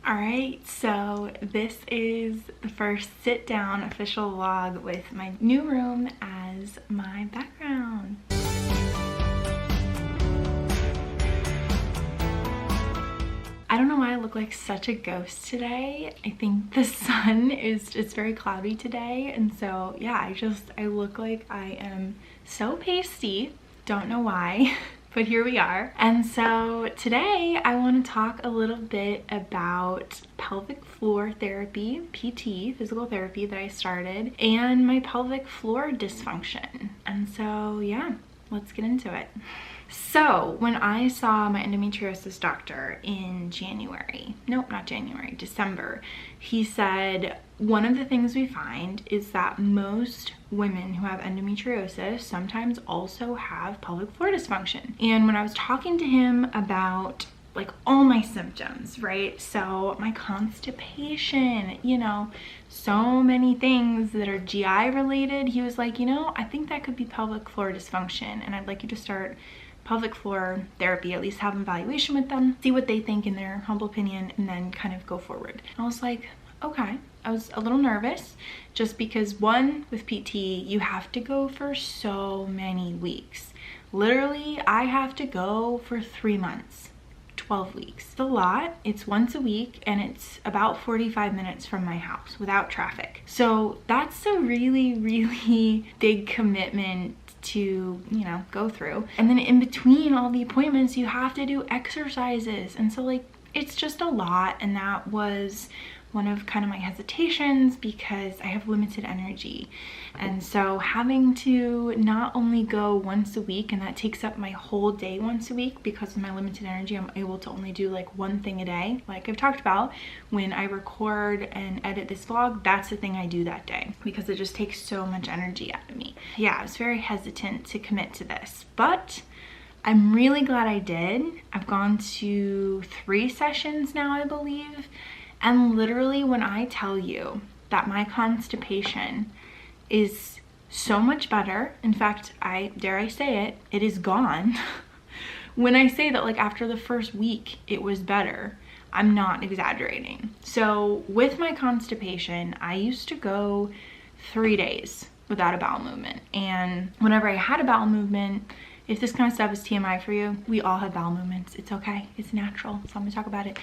All right, so this is the first sit down official vlog with my new room as my background. I don't know why I look like such a ghost today. I think the sun it's very cloudy today, and so yeah, I look like I am so pasty. Don't know why. But here we are. And so today I want to talk a little bit about pelvic floor therapy, PT, physical therapy that I started, and my pelvic floor dysfunction. And so yeah, let's get into it. So when I saw my endometriosis doctor in December, he said, one of the things we find is that most women who have endometriosis sometimes also have pelvic floor dysfunction. And when I was talking to him about like all my symptoms, right? So my constipation, so many things that are GI related, he was like, I think that could be pelvic floor dysfunction, and I'd like you to start pelvic floor therapy, at least have an evaluation with them, see what they think in their humble opinion, and then kind of go forward. And I was like, okay. I was a little nervous just because, one, with PT, you have to go for so many weeks. Literally, I have to go for 3 months, 12 weeks. It's a lot. It's once a week, and it's about 45 minutes from my house without traffic. So that's a really, really big commitment to go through. And then in between all the appointments, you have to do exercises, and so like it's just a lot. And that was one of kind of my hesitations because I have limited energy, and so having to not only go once a week, and that takes up my whole day once a week, because of my limited energy I'm able to only do like one thing a day. Like I've talked about, when I record and edit this vlog, that's the thing I do that day because it just takes so much energy out of me. Yeah, I was very hesitant to commit to this, but I'm really glad I did. I've gone to 3 sessions now, I believe. And literally, when I tell you that my constipation is so much better, in fact, dare I say it, it is gone. When I say that, like after the first week, it was better, I'm not exaggerating. So with my constipation, I used to go 3 days without a bowel movement. And whenever I had a bowel movement, if this kind of stuff is TMI for you, we all have bowel movements. It's okay, it's natural, so I'm gonna talk about it.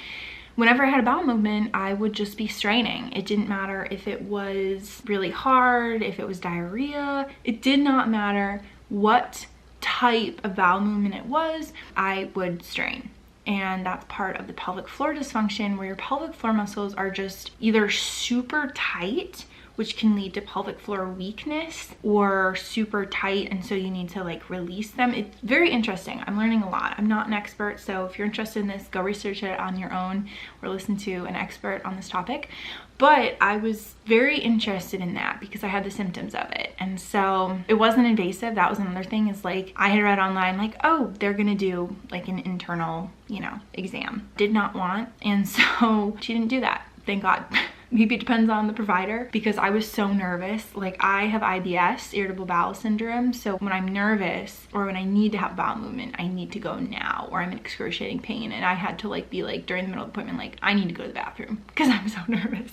Whenever I had a bowel movement, I would just be straining. It didn't matter if it was really hard, if it was diarrhea. It did not matter what type of bowel movement it was, I would strain. And that's part of the pelvic floor dysfunction, where your pelvic floor muscles are just either super tight, which can lead to pelvic floor weakness, or super tight, and so you need to like release them. It's very interesting. I'm learning a lot. I'm not an expert, so if you're interested in this, go research it on your own or listen to an expert on this topic. But I was very interested in that because I had the symptoms of it, and so it wasn't invasive. That was another thing, is like I had read online like, oh, they're gonna do like an internal exam. Did not want, and so she didn't do that, thank God. Maybe it depends on the provider, because I was so nervous. Like I have IBS, irritable bowel syndrome, so when I'm nervous or when I need to have bowel movement, I need to go now, or I'm in excruciating pain, and I had to like be like during the middle of the appointment like, I need to go to the bathroom because I'm so nervous.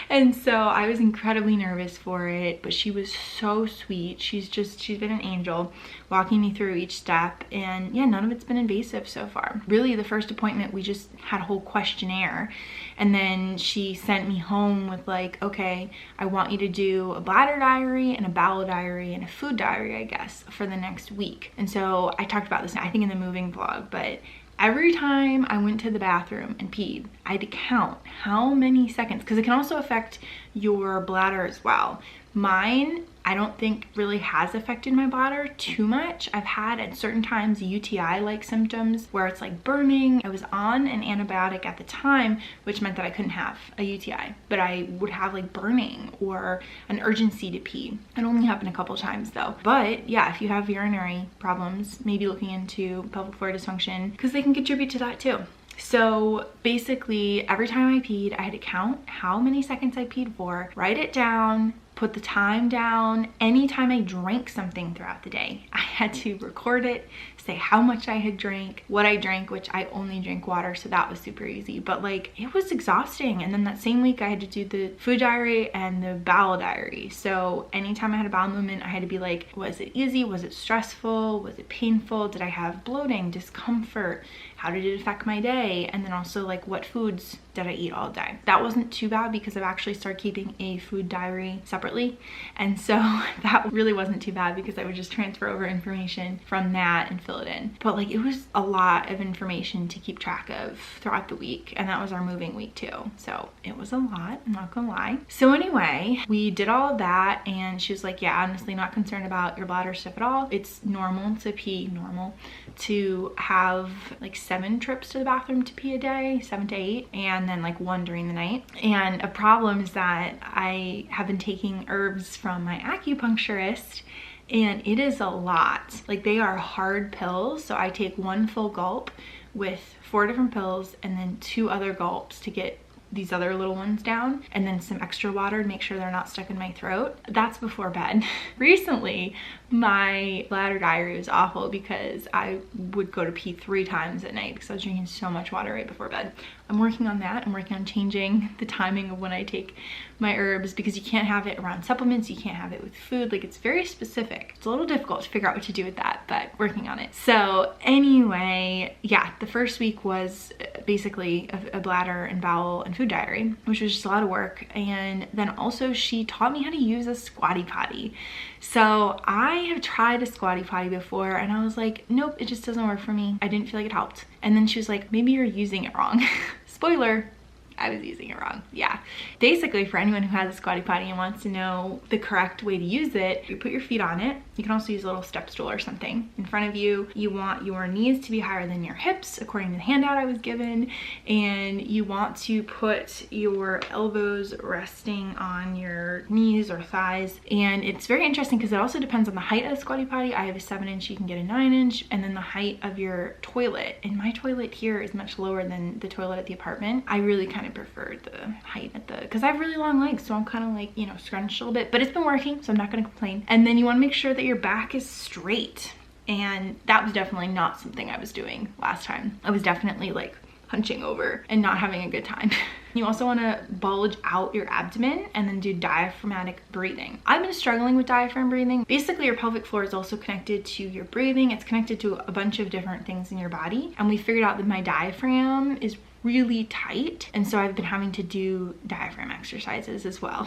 And so I was incredibly nervous for it, but she was so sweet. She's been an angel, walking me through each step, and yeah, none of it's been invasive so far. Really, the first appointment we just had a whole questionnaire, and then she sent me home with like, okay, I want you to do a bladder diary and a bowel diary and a food diary, I guess, for the next week. And so I talked about this, I think in the moving vlog, but every time I went to the bathroom and peed, I had to count how many seconds, because it can also affect your bladder as well. Mine, I don't think really has affected my bladder too much. I've had at certain times UTI-like symptoms where it's like burning. I was on an antibiotic at the time, which meant that I couldn't have a UTI, but I would have like burning or an urgency to pee. It only happened a couple times though. But yeah, if you have urinary problems, maybe looking into pelvic floor dysfunction, because they can contribute to that too. So basically every time I peed, I had to count how many seconds I peed for, write it down, put the time down. Anytime I drank something throughout the day, I had to record it, say how much I had drank, what I drank, which I only drink water, so that was super easy. But like, it was exhausting. And then that same week I had to do the food diary and the bowel diary. So anytime I had a bowel movement, I had to be like, was it easy? Was it stressful? Was it painful? Did I have bloating, discomfort? How did it affect my day? And then also like, what foods did I eat all day? That wasn't too bad because I've actually started keeping a food diary separately. And so that really wasn't too bad because I would just transfer over information from that and fill it in. But like, it was a lot of information to keep track of throughout the week. And that was our moving week too. So it was a lot, I'm not gonna lie. So anyway, we did all of that and she was like, yeah, honestly, not concerned about your bladder stuff at all. It's normal to pee, normal to have like 7 trips to the bathroom to pee a day, 7 to 8, and then like 1 during the night. And a problem is that I have been taking herbs from my acupuncturist and it is a lot. Like, they are hard pills. So I take 1 full gulp with 4 different pills and then 2 other gulps to get these other little ones down, and then some extra water to make sure they're not stuck in my throat. That's before bed. Recently, my bladder diary was awful because I would go to pee 3 times at night because I was drinking so much water right before bed. I'm working on that. I'm working on changing the timing of when I take my herbs because you can't have it around supplements, you can't have it with food. Like, it's very specific. It's a little difficult to figure out what to do with that, but working on it. So anyway, yeah, the first week was basically a bladder and bowel and food diary, which was just a lot of work. And then also she taught me how to use a squatty potty. So I have tried a squatty potty before and I was like, nope, it just doesn't work for me. I didn't feel like it helped. And then she was like, maybe you're using it wrong. Spoiler, I was using it wrong. Yeah. Basically, for anyone who has a squatty potty and wants to know the correct way to use it, you put your feet on it. You can also use a little step stool or something in front of you. You want your knees to be higher than your hips, according to the handout I was given. And you want to put your elbows resting on your knees or thighs. And it's very interesting because it also depends on the height of the squatty potty. I have a 7-inch, you can get a 9-inch, and then the height of your toilet. And my toilet here is much lower than the toilet at the apartment. I really kind of prefer the height at the, because I have really long legs, so I'm kind of like, you know, scrunched a little bit, but it's been working, so I'm not going to complain. And then you want to make sure that your back is straight, and that was definitely not something I was doing last time. I was definitely like hunching over and not having a good time. You also want to bulge out your abdomen and then do diaphragmatic breathing. I've been struggling with diaphragm breathing. Basically, your pelvic floor is also connected to your breathing. It's connected to a bunch of different things in your body. And we figured out that my diaphragm is really tight. And so I've been having to do diaphragm exercises as well.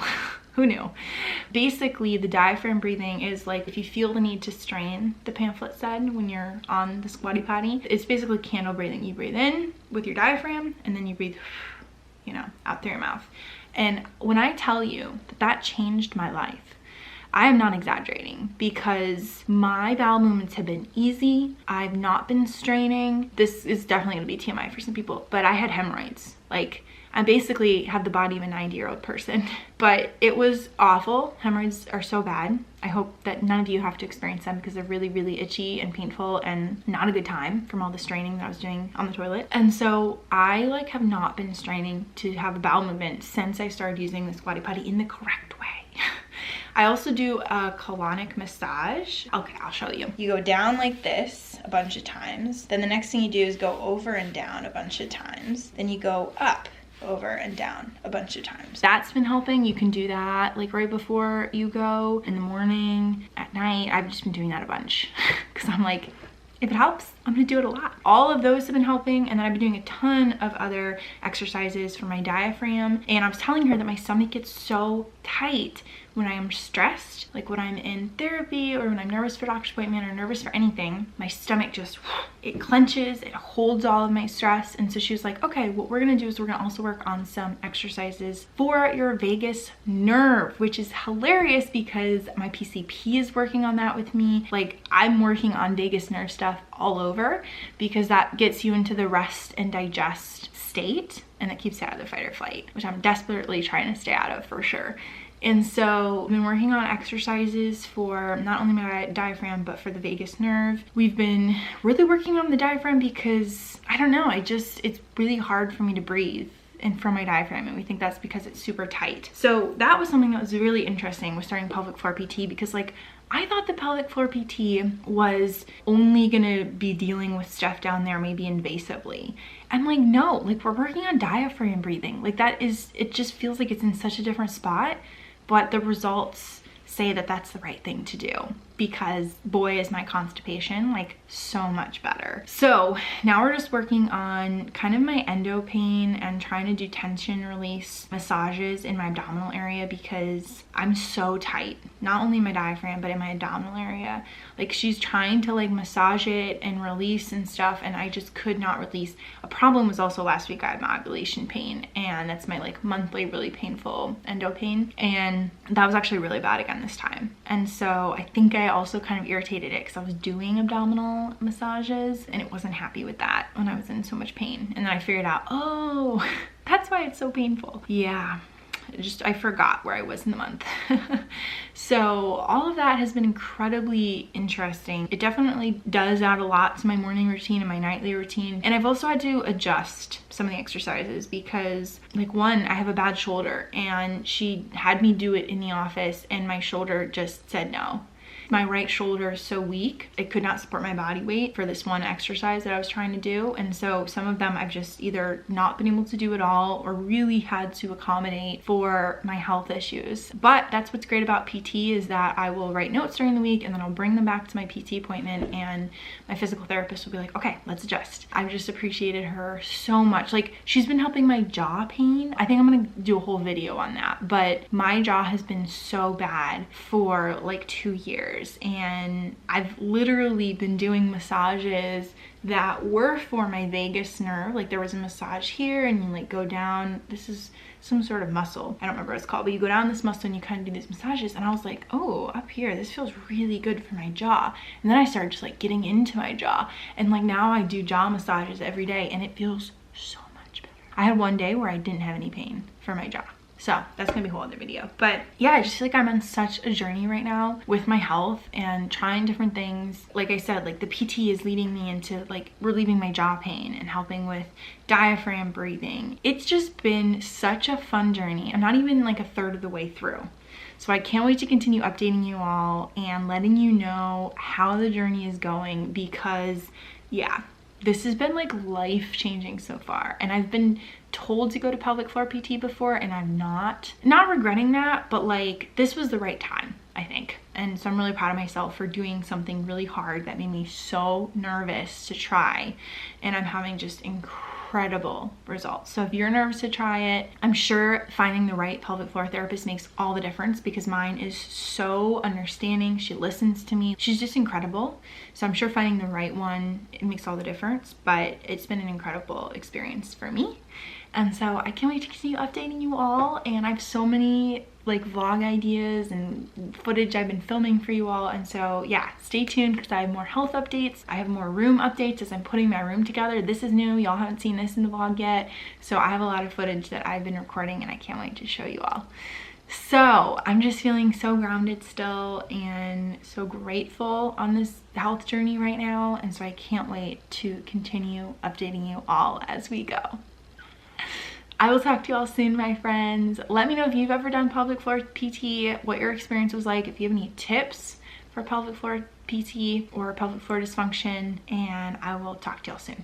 Who knew? Basically, the diaphragm breathing is like if you feel the need to strain, the pamphlet said, when you're on the squatty potty. It's basically candle breathing. You breathe in with your diaphragm and then you breathe, you know, out through your mouth. And when I tell you that that changed my life, I am not exaggerating because my bowel movements have been easy. I've not been straining. This is definitely gonna be TMI for some people, but I had hemorrhoids. Like, I basically have the body of a 90-year-old person, but it was awful. Hemorrhoids are so bad. I hope that none of you have to experience them because they're really, really itchy and painful and not a good time from all the straining that I was doing on the toilet. And so I like have not been straining to have a bowel movement since I started using the squatty potty in the correct way. I also do a colonic massage. Okay, I'll show you. You go down like this a bunch of times. Then the next thing you do is go over and down a bunch of times. Then you go up, over and down a bunch of times. That's been helping. You can do that like right before you go, in the morning, at night. I've just been doing that a bunch because I'm like, if it helps, I'm gonna do it a lot. All of those have been helping, and then I've been doing a ton of other exercises for my diaphragm. And I was telling her that my stomach gets so tight when I am stressed, like when I'm in therapy or when I'm nervous for doctor's appointment or nervous for anything, my stomach just, it clenches, it holds all of my stress. And so she was like, okay, what we're gonna do is we're gonna also work on some exercises for your vagus nerve, which is hilarious because my PCP is working on that with me. Like, I'm working on vagus nerve stuff all over because that gets you into the rest and digest state, and it keeps you out of the fight or flight, which I'm desperately trying to stay out of for sure. And so I've been working on exercises for not only my diaphragm, but for the vagus nerve. We've been really working on the diaphragm because, I don't know, it's really hard for me to breathe and from my diaphragm, and we think that's because it's super tight. So that was something that was really interesting with starting pelvic floor PT, because like I thought the pelvic floor PT was only gonna be dealing with stuff down there, maybe invasively. I'm like, no, like we're working on diaphragm breathing. Like that is, it just feels like it's in such a different spot, but the results say that that's the right thing to do, because boy is my constipation like so much better. So now we're just working on kind of my endo pain and trying to do tension release massages in my abdominal area, because I'm so tight, not only in my diaphragm but in my abdominal area. Like she's trying to like massage it and release and stuff, and I just could not release. A problem was also last week I had my ovulation pain, and that's my like monthly really painful endo pain, and that was actually really bad again this time. And so I think I also kind of irritated it because I was doing abdominal massages and it wasn't happy with that when I was in so much pain. And then I figured out, oh, that's why it's so painful. Yeah, I forgot where I was in the month. So all of that has been incredibly interesting. It definitely does add a lot to my morning routine and my nightly routine. And I've also had to adjust some of the exercises because, like, one, I have a bad shoulder, and she had me do it in the office and my shoulder just said no. My right shoulder is so weak, it could not support my body weight for this one exercise that I was trying to do. And so some of them I've just either not been able to do at all or really had to accommodate for my health issues. But that's what's great about PT, is that I will write notes during the week and then I'll bring them back to my PT appointment, and my physical therapist will be like, okay, let's adjust. I've just appreciated her so much. Like, she's been helping my jaw pain. I think I'm gonna do a whole video on that, but my jaw has been so bad for like 2 years. And I've literally been doing massages that were for my vagus nerve. Like there was a massage here and you like go down, this is some sort of muscle, I don't remember what it's called, but you go down this muscle and you kind of do these massages, and I was like, oh, up here, this feels really good for my jaw. And then I started just like getting into my jaw, and like now I do jaw massages every day and it feels so much better. I had one day where I didn't have any pain for my jaw. So that's gonna be a whole other video. But yeah, I just feel like I'm on such a journey right now with my health and trying different things. Like I said, like the PT is leading me into like relieving my jaw pain and helping with diaphragm breathing. It's just been such a fun journey. I'm not even like a third of the way through. So I can't wait to continue updating you all and letting you know how the journey is going, because yeah, this has been like life-changing so far. And I've been told to go to pelvic floor PT before, and I'm not regretting that, but like this was the right time, I think. And so I'm really proud of myself for doing something really hard that made me so nervous to try, and I'm having just incredible results. So if you're nervous to try it, I'm sure finding the right pelvic floor therapist makes all the difference, because mine is so understanding. She listens to me. She's just incredible. So I'm sure finding the right one, it makes all the difference, but it's been an incredible experience for me. And so I can't wait to continue updating you all. And I have so many like vlog ideas and footage I've been filming for you all. And so yeah, stay tuned, because I have more health updates. I have more room updates as I'm putting my room together. This is new. Y'all haven't seen this in the vlog yet. So I have a lot of footage that I've been recording, and I can't wait to show you all. So I'm just feeling so grounded still and so grateful on this health journey right now. And so I can't wait to continue updating you all as we go. I will talk to you all soon, my friends. Let me know if you've ever done pelvic floor PT, what your experience was like, if you have any tips for pelvic floor PT or pelvic floor dysfunction, and I will talk to y'all soon.